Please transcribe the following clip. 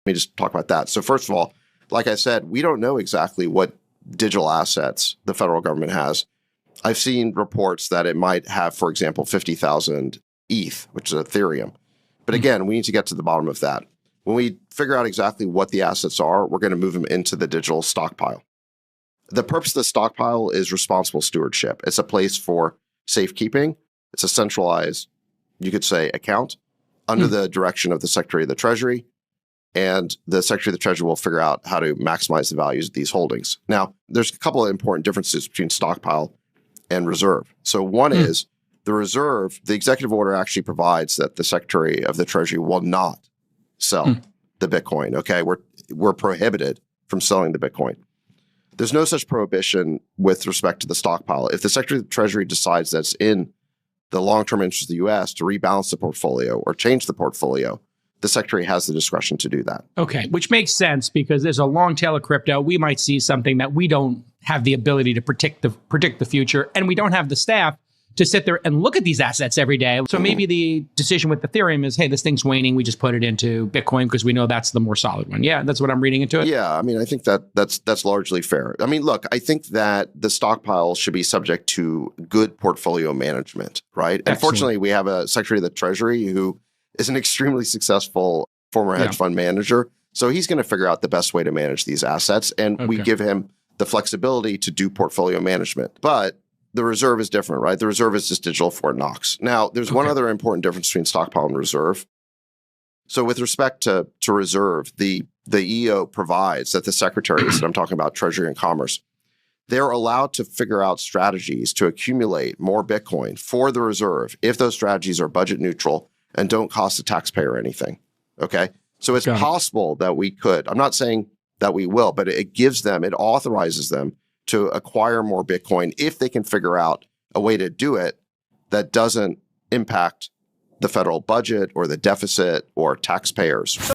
Let me just talk about that. So first of all, like I said, we don't know exactly what digital assets the federal government has. I've seen reports that it might have, for example, 50,000 ETH, which is Ethereum. But again, we need to get to the bottom of that. When we figure out exactly what the assets are, we're going to move them into the digital stockpile. The purpose of the stockpile is responsible stewardship. It's a place for safekeeping. It's a centralized, you could say, account under the direction of the Secretary of the Treasury. And the Secretary of the Treasury will figure out how to maximize the values of these holdings. Now, there's a couple of important differences between stockpile and reserve. So one is the reserve, the executive order actually provides that the Secretary of the Treasury will not sell the Bitcoin. Okay, we're prohibited from selling the Bitcoin. There's no such prohibition with respect to the stockpile. If the Secretary of the Treasury decides that it's in the long-term interest of the U.S. to rebalance the portfolio or change the portfolio, the Secretary has the discretion to do that. Okay, which makes sense because there's a long tail of crypto. We might see something that we don't have the ability to predict the future, and we don't have the staff to sit there and look at these assets every day. So maybe the decision with Ethereum is, hey, this thing's waning. We just put it into Bitcoin because we know that's the more solid one. Yeah, that's what I'm reading into it. Yeah, I mean, I think that's largely fair. I mean, look, I think that the stockpile should be subject to good portfolio management, right? Excellent. And fortunately, we have a Secretary of the Treasury who is an extremely successful former hedge fund manager. So he's going to figure out the best way to manage these assets. And we give him the flexibility to do portfolio management. But the reserve is different, right? The reserve is just digital Fort Knox. Now, there's one other important difference between stockpile and reserve. So with respect to reserve, the EO provides that the secretaries, that I'm talking about Treasury and Commerce, they're allowed to figure out strategies to accumulate more Bitcoin for the reserve if those strategies are budget neutral and don't cost the taxpayer anything, okay? So it's possible that we could, I'm not saying that we will, but it authorizes them to acquire more Bitcoin if they can figure out a way to do it that doesn't impact the federal budget or the deficit or taxpayers.